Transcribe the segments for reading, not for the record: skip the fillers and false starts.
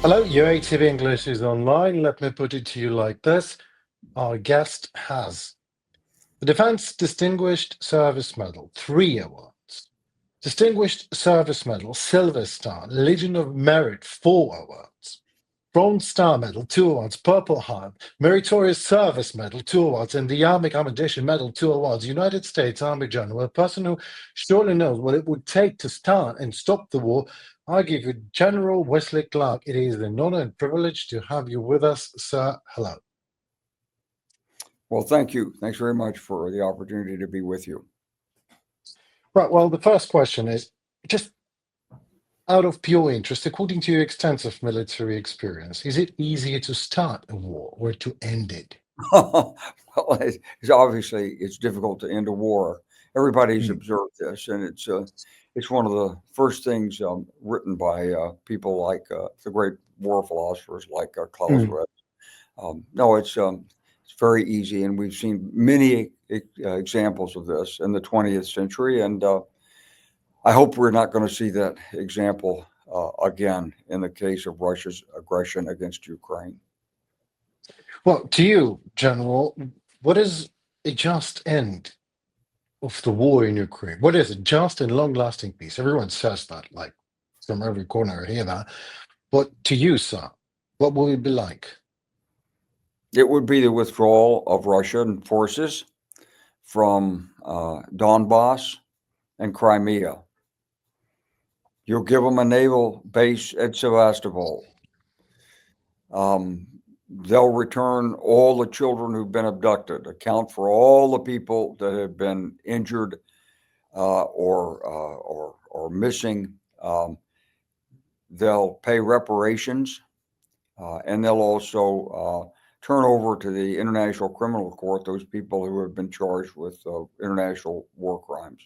Hello, UATV English is online. Let me put it to you like this. Our guest has the Defense Distinguished Service Medal, 3 awards. Distinguished Service Medal, Silver Star, Legion of Merit, 4 awards. Bronze Star Medal, 2 awards. Purple Heart, Meritorious Service Medal, 2 awards. And the Army Commendation Medal, 2 awards. United States Army General, a person who surely knows what it would take to start and stop the war. I give you General Wesley Clark. It is an honor and privilege to have you with us, sir. Hello. Well, thank you. Thanks very much for the opportunity to be with you. Right. Well, the first question is just out of pure interest, according to your extensive military experience, is it easier to start a war or to end it? Well, it's obviously it's difficult to end a war. Everybody's Mm, observed this, and it's one of the first things written by people like the great war philosophers like mm. Clausewitz. No, it's very easy, and we've seen many examples of this in the 20th century, and I hope we're not going to see that example again in the case of Russia's aggression against Ukraine. Well, to you, General, what is a just end of the war in Ukraine? What is it? Just and long-lasting peace. Everyone says that, like from every corner, I hear that. But to you, sir, what will it be like? It would be the withdrawal of Russian forces from Donbass and Crimea. You'll give them a naval base at Sevastopol. They'll return all the children who've been abducted, account for all the people that have been injured or missing. They'll pay reparations, and they'll also turn over to the International Criminal Court those people who have been charged with international war crimes.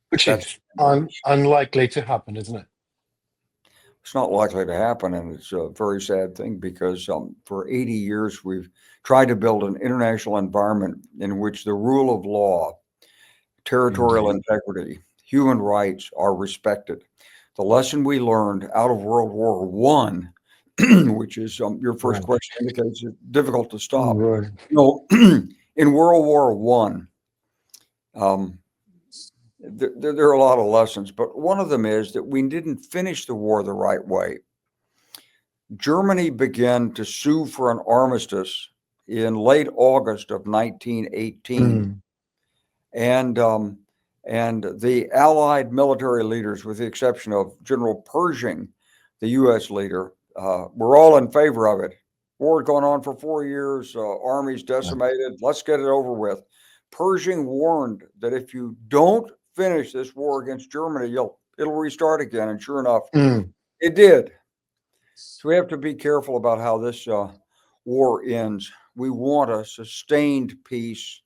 Which That's is unlikely to happen, isn't it? It's not likely to happen, and it's a very sad thing because for 80 years we've tried to build an international environment in which the rule of law, territorial Indeed. integrity, human rights are respected. The lesson we learned out of World War One, which is your first Right. question indicates it's difficult to stop. Right. You in World War One, um, there are a lot of lessons, but one of them is that we didn't finish the war the right way. Germany began to sue for an armistice in late August of 1918, Mm. and the Allied military leaders, with the exception of General Pershing, the U.S. leader, were all in favor of it. War going on for 4 years, armies Yeah. decimated. Let's get it over with. Pershing warned that if you don't finish this war against Germany, it'll restart again. And sure enough, Mm. it did. So we have to be careful about how this war ends. We want a sustained peace,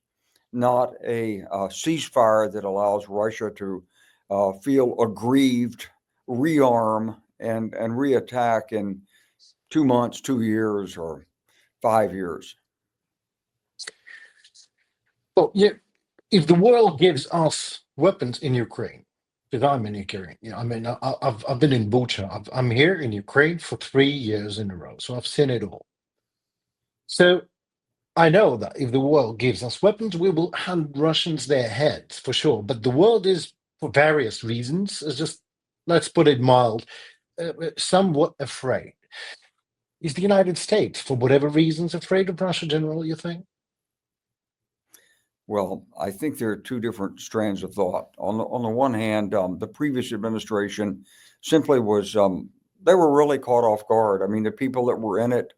not a ceasefire that allows Russia to feel aggrieved, rearm, and reattack in 2 months, 2 years, or 5 years. Well, yeah, if the world gives us weapons in Ukraine, because I'm in Ukraine, I mean, I've been in Bucha. I'm here in Ukraine for 3 years in a row, so I've seen it all. So I know that if the world gives us weapons, we will hand Russians their heads for sure. But the world is, for various reasons, is just, let's put it mild, somewhat afraid. Is the United States, for whatever reasons, afraid of Russia, General, you think? Well, I think there are two different strands of thought. On the one hand, the previous administration simply was they were really caught off guard. I mean, the people that were in it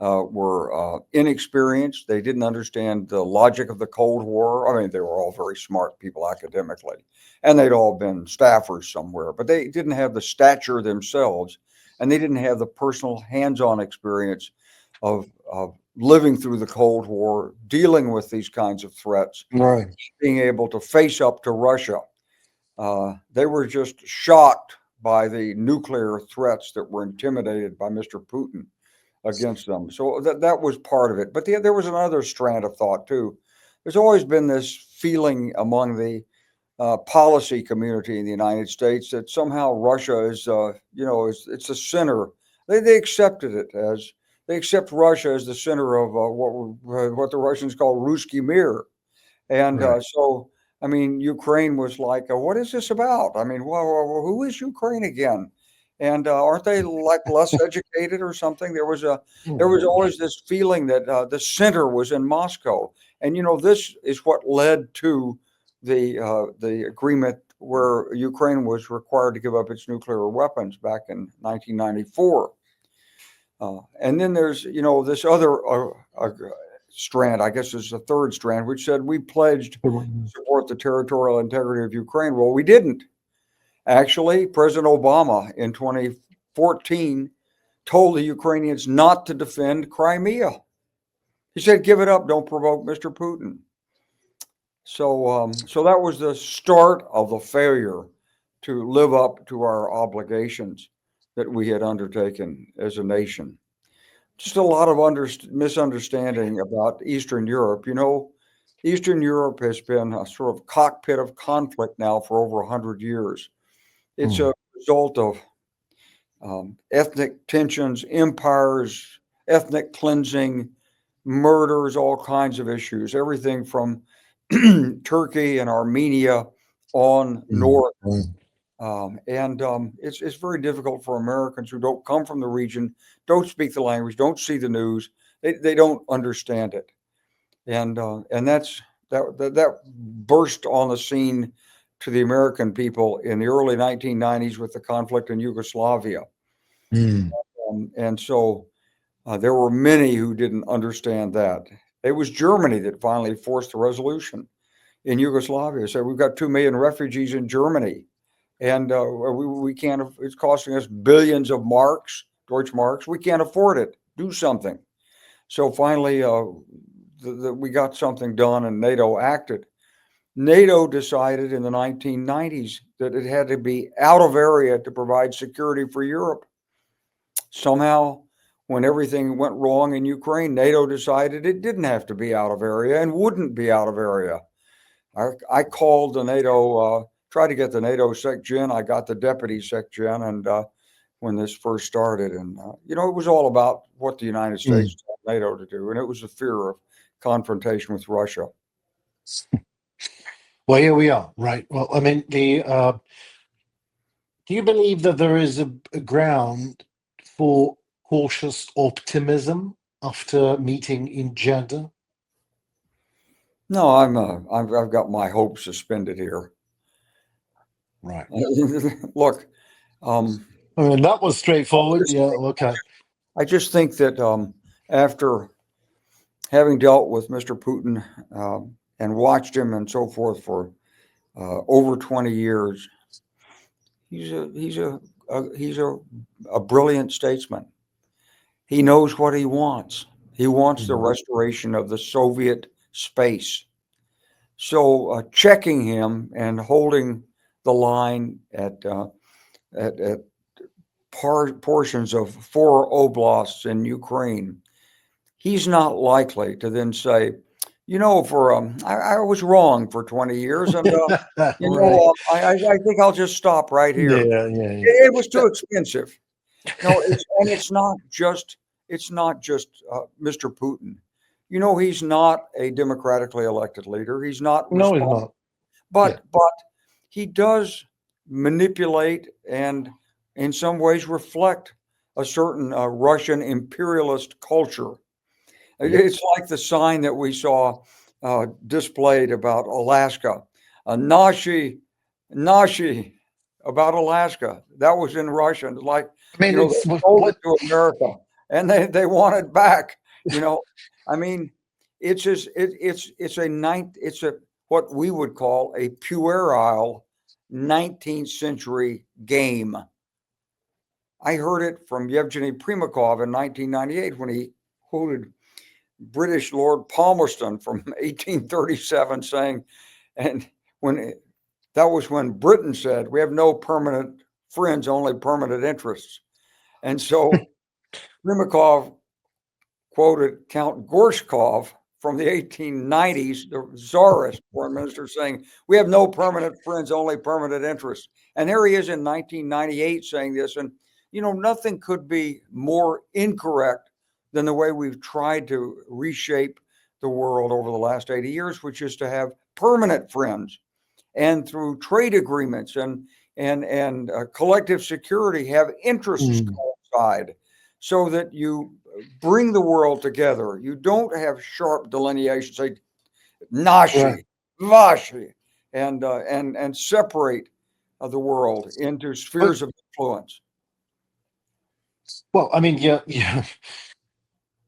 were inexperienced. They didn't understand the logic of the Cold War. I mean, they were all very smart people academically, and they'd all been staffers somewhere, but they didn't have the stature themselves, and they didn't have the personal hands-on experience of living through the Cold War, dealing with these kinds of threats, Right. being able to face up to Russia. They were just shocked by the nuclear threats that were intimidated by Mr. Putin against them. So that was part of it. But there was another strand of thought too. There's always been this feeling among the policy community in the United States that somehow Russia is, it's a sinner They accepted it as they accept Russia as the center of what the Russians call Ruski Mir. And Right. so, I mean, Ukraine was like, what is this about? I mean, well, who is Ukraine again? And aren't they like less educated or something? There was always this feeling that the center was in Moscow, and this is what led to the agreement where Ukraine was required to give up its nuclear weapons back in 1994. And then there's this other strand, I guess is the third strand, which said we pledged to support the territorial integrity of Ukraine. Well, we didn't. Actually, President Obama in 2014 told the Ukrainians not to defend Crimea. He said, give it up, don't provoke Mr. Putin. So that was the start of the failure to live up to our obligations that we had undertaken as a nation. Just a lot of misunderstanding about Eastern Europe. Eastern Europe has been a sort of cockpit of conflict now for over 100 years. It's a result of ethnic tensions, empires, ethnic cleansing, murders, all kinds of issues, everything from Turkey and Armenia on north. It's very difficult for Americans who don't come from the region, don't speak the language, don't see the news. They don't understand it. And that burst on the scene to the American people in the early 1990s with the conflict in Yugoslavia. And so there were many who didn't understand that. It was Germany that finally forced the resolution in Yugoslavia. So we've got 2 million refugees in Germany. And we can't, it's costing us billions of marks, Deutsche marks. We can't afford it. Do something. So finally, we got something done and NATO acted. NATO decided in the 1990s that it had to be out of area to provide security for Europe. Somehow, when everything went wrong in Ukraine, NATO decided it didn't have to be out of area and wouldn't be out of area. I called the NATO, tried to get the NATO Sec Gen. I got the deputy Sec Gen, and when this first started, and it was all about what the United States told NATO to do, and it was the fear of confrontation with Russia. Well, here we are, right? Well, I mean, do you believe that there is a ground for cautious optimism after meeting in Jeddah? No, I've got my hopes suspended here. Right. Look, I mean, that was straightforward. Yeah. Okay. I just think that after having dealt with Mr. Putin and watched him and so forth for over 20 years, he's a brilliant statesman. He knows what he wants. He wants the restoration of the Soviet space. So checking him and holding the line at portions of 4 oblasts in Ukraine, he's not likely to then say, I was wrong for 20 years, and Right. I think I'll just stop right here. Yeah. It was too expensive. It's not just Mr. Putin. He's not a democratically elected leader. He's not. No, he's not. But he does manipulate and in some ways reflect a certain Russian imperialist culture. It's like the sign that we saw displayed about Alaska, Nashi about Alaska. That was in Russian. Like, I mean, they sold it to America and they want it back. I mean, it's what we would call a puerile 19th century game. I heard it from Yevgeny Primakov in 1998 when he quoted British Lord Palmerston from 1837 saying, and that was when Britain said, we have no permanent friends, only permanent interests. And so Primakov quoted Count Gorshkov from the 1890s, the czarist foreign minister, saying, we have no permanent friends, only permanent interests. And there he is in 1998 saying this. And, nothing could be more incorrect than the way we've tried to reshape the world over the last 80 years, which is to have permanent friends, and through trade agreements and collective security have interests coincide, so that you bring the world together. You don't have sharp delineations, say nashi, vashi, and separate the world into spheres of influence. Well, I mean, yeah.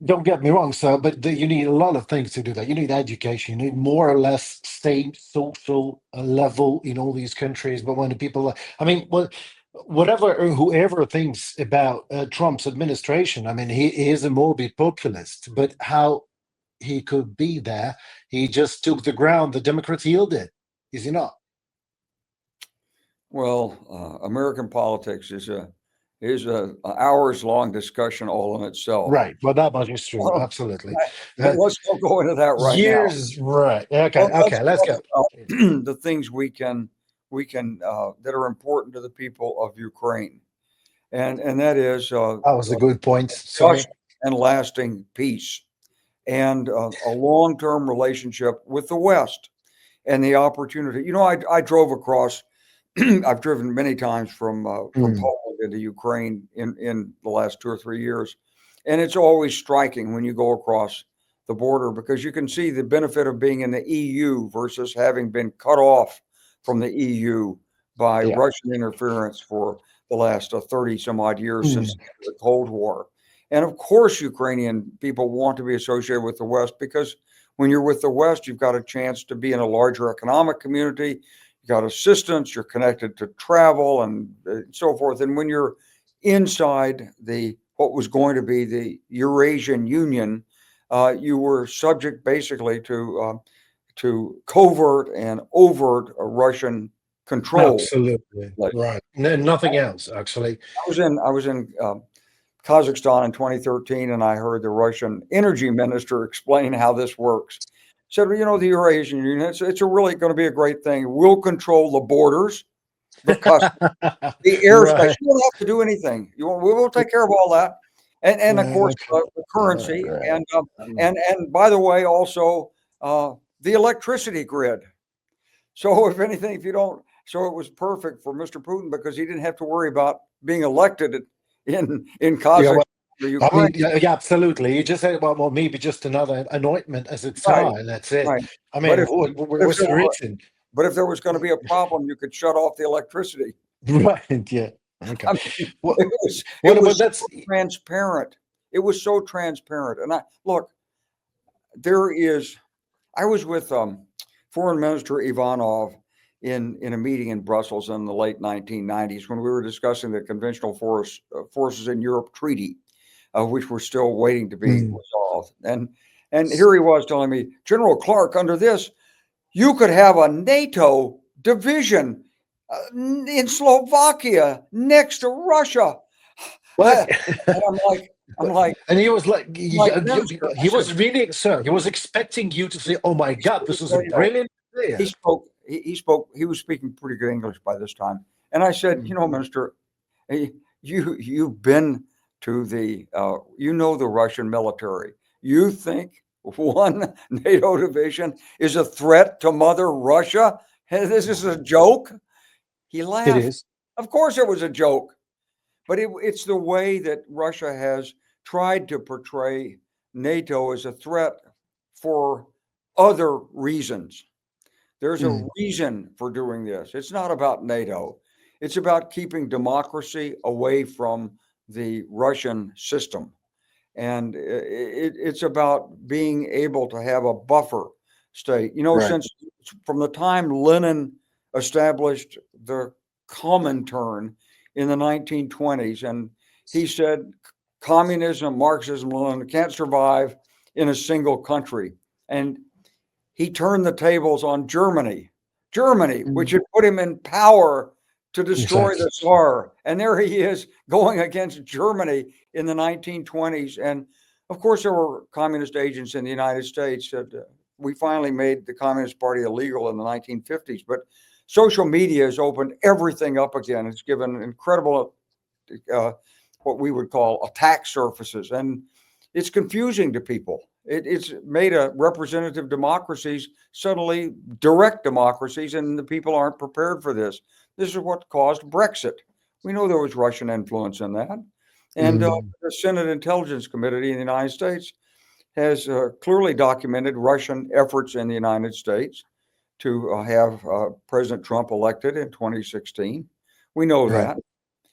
Don't get me wrong, sir, but you need a lot of things to do that. You need education. You need more or less same social level in all these countries. But when the people, I mean, well, whatever or whoever thinks about Trump's administration, I mean, he is a morbid populist. But how he could be there? He just took the ground the Democrats yielded. Is he not? Well, American politics is a hours long discussion all in itself. Right. Well, that much is true. Absolutely. But let's not go into that right now. Years. Right. Okay. Okay. Let's go. The things we can that are important to the people of Ukraine, and that is That was a good point. Sorry. just and lasting peace, and a long-term relationship with the West, and the opportunity. I drove across. I've driven many times from Poland into Ukraine in the last 2 or 3 years, and it's always striking when you go across the border, because you can see the benefit of being in the EU versus having been cut off from the EU by Russian interference for the last 30 some odd years since the Cold War. And of course, Ukrainian people want to be associated with the West, because when you're with the West, you've got a chance to be in a larger economic community. You got assistance, you're connected to travel and so forth. And when you're inside what was going to be the Eurasian Union, you were subject basically to covert and overt Russian control. Absolutely. Right. Nothing else, actually. I was in Kazakhstan in 2013, and I heard the Russian energy minister explain how this works. Said, the Eurasian Union, it's really going to be a great thing. We'll control the borders, the customs, the airspace. You don't have to do anything. We will take care of all that. And of course, the currency. And by the way, also the electricity grid. So if anything, so it was perfect for Mr. Putin, because he didn't have to worry about being elected in Kazakhstan. I mean, yeah, absolutely. You just said, well, maybe just another anointment as a Tsar, and that's it. Right. I mean, what's written? But if there was going to be a problem, you could shut off the electricity. Right. Yeah. Okay. I mean, it was so transparent. It was so transparent. And I was with Foreign Minister Ivanov in a meeting in Brussels in the late 1990s, when we were discussing the Conventional Forces in Europe Treaty, which were still waiting to be resolved. And here he was telling me, General Clark, under this, you could have a NATO division in Slovakia next to Russia. What? And I'm like, and he was like, he was really, sir, he was expecting you to say, oh my God, this is a brilliant idea. He was speaking pretty good English by this time. And I said, Minister, you've been to the Russian military. You think one NATO division is a threat to Mother Russia? This is a joke? He laughed. It is. Of course it was a joke. But it's the way that Russia has tried to portray NATO as a threat for other reasons. There's a reason for doing this. It's not about NATO. It's about keeping democracy away from the Russian system. And it's about being able to have a buffer state. Since from the time Lenin established the Comintern in the 1920s, and he said communism, Marxism, Lenin can't survive in a single country. And he turned the tables on Germany, which had put him in power to destroy the Tsar. And there he is going against Germany in the 1920s. And of course, there were communist agents in the United States. We finally made the Communist Party illegal in the 1950s. But social media has opened everything up again. It's given incredible what we would call attack surfaces. And it's confusing to people. It's made a representative democracies suddenly direct democracies, and the people aren't prepared for this. This is what caused Brexit. We know there was Russian influence in that. And the Senate Intelligence Committee in the United States has clearly documented Russian efforts in the United States to have President Trump elected in 2016. We know Right. that.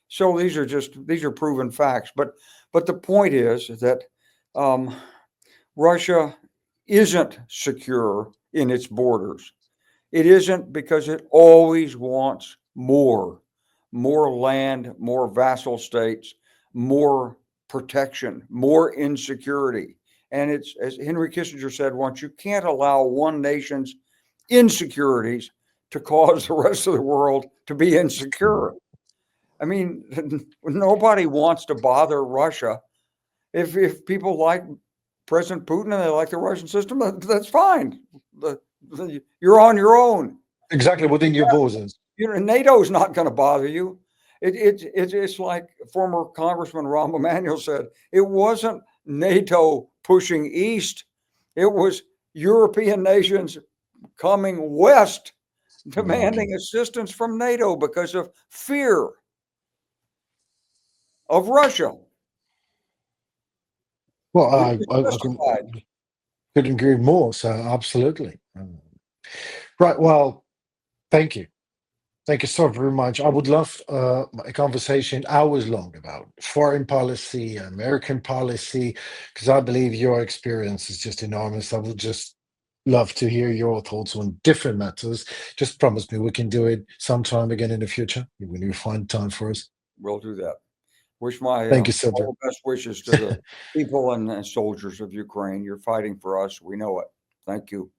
So these are proven facts. But the point is that Russia isn't secure in its borders. It isn't because it always wants more land, more vassal states, more protection, more insecurity. And it's, as Henry Kissinger said once, you can't allow one nation's insecurities to cause the rest of the world to be insecure. I mean, nobody wants to bother Russia. If people like President Putin and they like the Russian system, that's fine. You're on your own. Exactly, within your borders. NATO is not going to bother you. It's like former Congressman Rahm Emanuel said, it wasn't NATO pushing east. It was European nations coming west, demanding assistance from NATO because of fear of Russia. Well, I couldn't agree more. So absolutely. Right. Well, thank you. Thank you so very much. I would love a conversation hours long about foreign policy, American policy, because I believe your experience is just enormous. I would just love to hear your thoughts on different matters. Just promise me we can do it sometime again in the future when you find time for us. We'll do that. Wish my Thank you so all much. the best wishes to the people and soldiers of Ukraine. You're fighting for us. We know it. Thank you.